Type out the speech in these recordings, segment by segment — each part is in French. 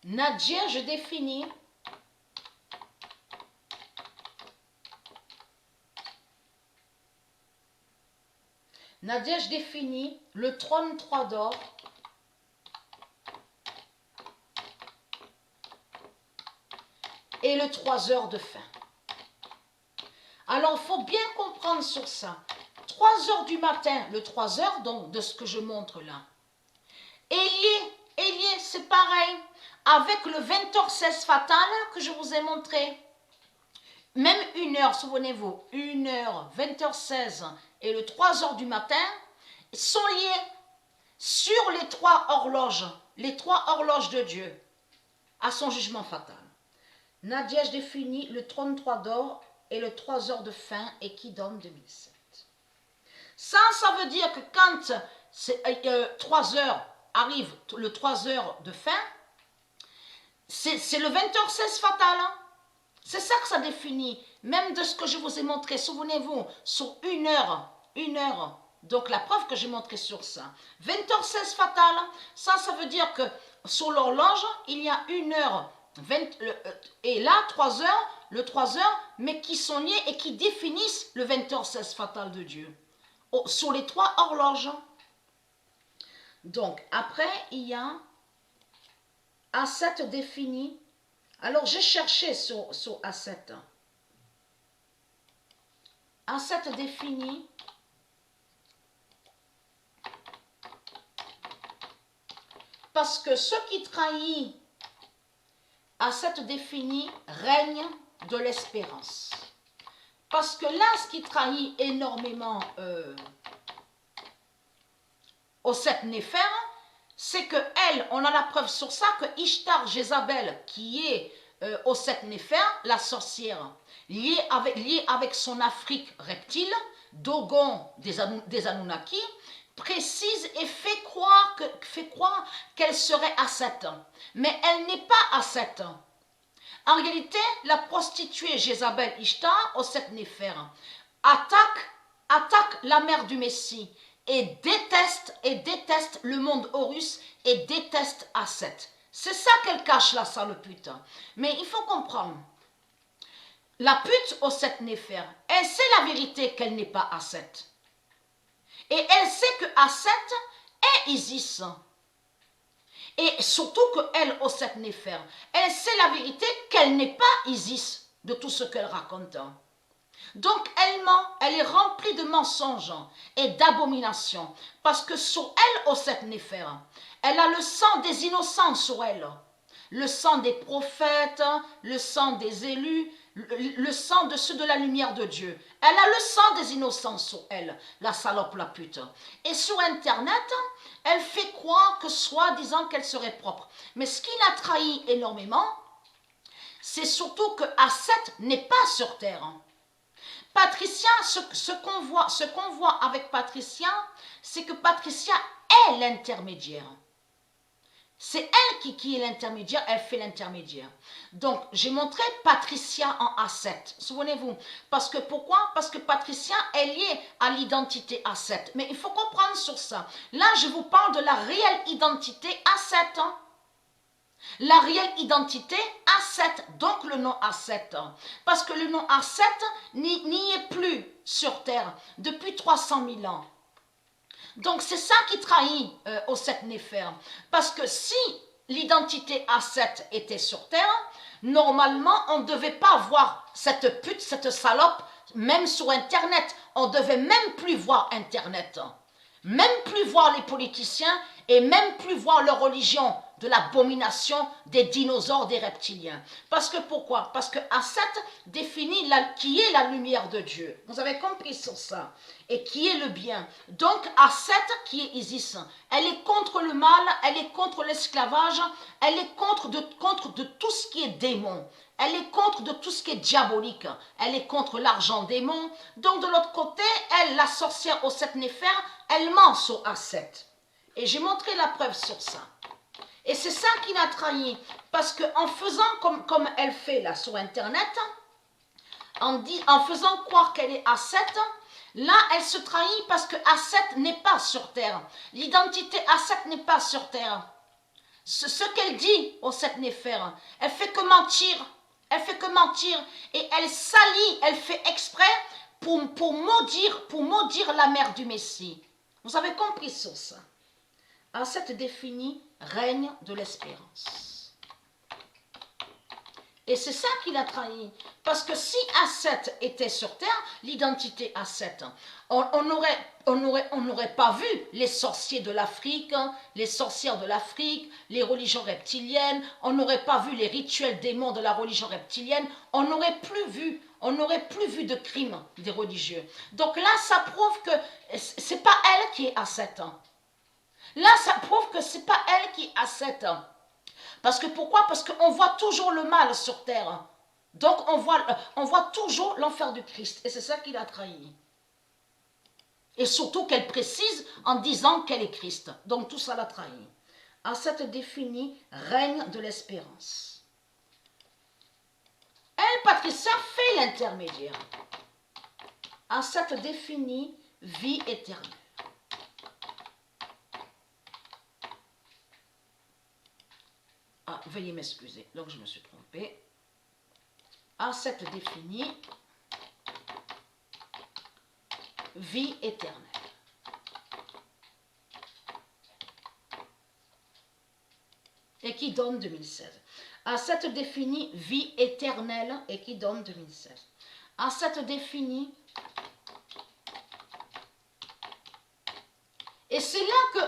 Nadia, je définis le trône 3 d'or et le 3 heures de fin. Alors, il faut bien comprendre sur ça. 3 heures du matin, le 3 heures, donc de ce que je montre là. Élié, c'est pareil. Avec le 20h16 fatal que je vous ai montré. Même 1 heure, souvenez-vous, 1 heure, 20h16 et le 3 heures du matin sont liés sur les 3 horloges de Dieu à son jugement fatal. Nadia, je définis le 33 d'or et le 3 heures de fin et qui donne 2007. Ça veut dire que quand 3 heures arrive, le 3 heures de fin, c'est le 20h16 fatal. Hein? C'est ça que ça définit. Même de ce que je vous ai montré, souvenez-vous, sur 1 heure, donc la preuve que j'ai montré sur ça. 20h16 fatal, ça veut dire que sur l'horloge, il y a 1 heure, 20, et là, 3 heures, le 3 heures, mais qui sont liés et qui définissent le 20h16 fatal de Dieu. Sur les 3 horloges. Donc, après, il y a A7 défini. Alors, j'ai cherché sur A7. A7 défini. Parce que ce qui trahit A7 défini règne de l'espérance. Parce que là, ce qui trahit énormément au 7 Néfer, c'est que elle, on a la preuve sur ça, que Ishtar Jézabel, qui est au 7 Néfer, la sorcière, liée avec son Afrique reptile, Dogon des Anunnaki, précise et fait croire qu'elle serait à 7. Mais elle n'est pas à 7. En réalité, la prostituée Jézabel Ishtar, au 7 Néfer, attaque la mère du Messie et déteste le monde Horus et déteste A7. C'est ça qu'elle cache là, ça le pute. Mais il faut comprendre. La pute au 7 Néfer, elle sait la vérité qu'elle n'est pas A7. Et elle sait que A7 est Isis. Et surtout qu'elle, au 7 Néfer, elle sait la vérité qu'elle n'est pas Isis de tout ce qu'elle raconte. Donc elle ment, elle est remplie de mensonges et d'abominations. Parce que sur elle, au 7 Néfer, elle a le sang des innocents sur elle. Le sang des prophètes, le sang des élus, le sang de ceux de la lumière de Dieu. Elle a le sang des innocents sur elle, la salope, la pute. Et sur Internet, elle fait croire que soi-disant qu'elle serait propre. Mais ce qui l'a trahi énormément, c'est surtout que A7 n'est pas sur terre. Patricia, ce qu'on voit avec Patricia, c'est que Patricia est l'intermédiaire. C'est elle qui est l'intermédiaire, elle fait l'intermédiaire. Donc, j'ai montré Patricia en A7. Souvenez-vous. Parce que pourquoi? Parce que Patricia est liée à l'identité A7. Mais il faut comprendre sur ça. Là, je vous parle de la réelle identité A7. Hein? La réelle identité A7, donc le nom A7. Parce que le nom A7 n'y est plus sur Terre depuis 300 000 ans. Donc c'est ça qui trahit au 7 Néfer. Parce que si l'identité A7 était sur Terre, normalement on ne devait pas voir cette pute, cette salope, même sur Internet. On ne devait même plus voir Internet. Même plus voir les politiciens et même plus voir leur religion de l'abomination des dinosaures, des reptiliens. Parce que pourquoi? Parce que A7 définit qui est la lumière de Dieu. Vous avez compris sur ça. Et qui est le bien. Donc A7 qui est Isis, elle est contre le mal, elle est contre l'esclavage, elle est contre de tout ce qui est démon. Elle est contre de tout ce qui est diabolique. Elle est contre l'argent démon. Donc de l'autre côté, elle, la sorcière au 7 Néfer, elle ment sur A7. Et j'ai montré la preuve sur ça. Et c'est ça qui l'a trahi. Parce qu'en faisant comme elle fait là sur Internet, en faisant croire qu'elle est A7, là elle se trahit parce que A7 n'est pas sur Terre. L'identité A7 n'est pas sur Terre. ce qu'elle dit au sept néphères, elle fait que mentir. Elle fait que mentir et elle salit, elle fait exprès pour maudire la mère du Messie. Vous avez compris sur ça. Asset définit règne de l'espérance. Et c'est ça qu'il a trahi. Parce que si Asset était sur terre, l'identité Asset, on n'aurait pas vu les sorciers de l'Afrique, les sorcières de l'Afrique, les religions reptiliennes, on n'aurait pas vu les rituels démons de la religion reptilienne, on n'aurait plus vu de crimes des religieux. Donc là, ça prouve que c'est pas elle qui est Asset. Là, ça prouve que c'est pas elle qui est Asset. Parce que pourquoi? Parce qu'on voit toujours le mal sur terre. Donc on voit toujours l'enfer du Christ. Et c'est ça qu'il a trahi. Et surtout qu'elle précise en disant qu'elle est Christ. Donc tout ça l'a trahi. Asset définit règne de l'espérance. Elle, Patricia, fait l'intermédiaire. Asset définit vie éternelle. Ah, veuillez m'excuser, donc je me suis trompée. Asset définit vie éternelle. Et qui donne 2016. Asset définit vie éternelle et qui donne 2016. Asset définit. Et c'est là que,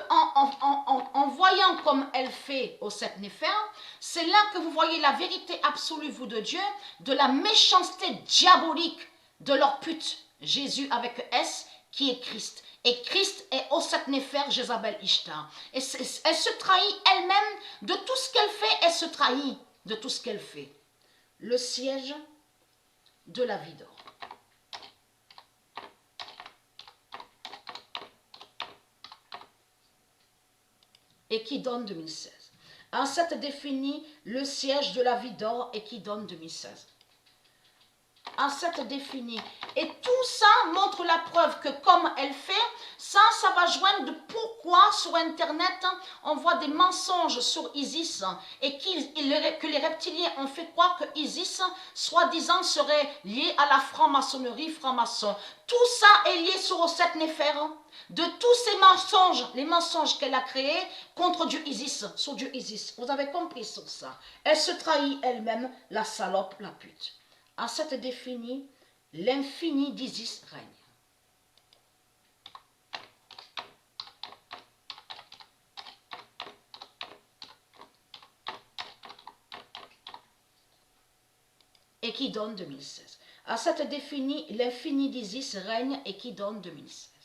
en voyant comme elle fait au sept néphères, c'est là que vous voyez la vérité absolue, vous, de Dieu, de la méchanceté diabolique de leur pute, Jésus avec S, qui est Christ. Et Christ est au sept néphères, Jézabel Ishtar. Et elle se trahit elle-même de tout ce qu'elle fait, elle se trahit de tout ce qu'elle fait. Le siège de la vie d'or. Et qui donne 2016. Asset définit le siège de la vie d'or et qui donne 2016. Asset définit. Et tout ça montre la preuve que comme elle fait, ça va joindre de pourquoi sur Internet on voit des mensonges sur Isis et que les reptiliens ont fait croire que Isis, soi-disant, serait lié à la franc-maçonnerie, franc-maçon. Tout ça est lié sur sept néphères. De tous ces mensonges, les mensonges qu'elle a créés contre Dieu Isis, sur Dieu Isis. Vous avez compris sur ça. Elle se trahit elle-même, la salope, la pute. Asset définit, l'infini d'Isis règne. Et qui donne 2016. Asset définit, l'infini d'Isis règne et qui donne 2016.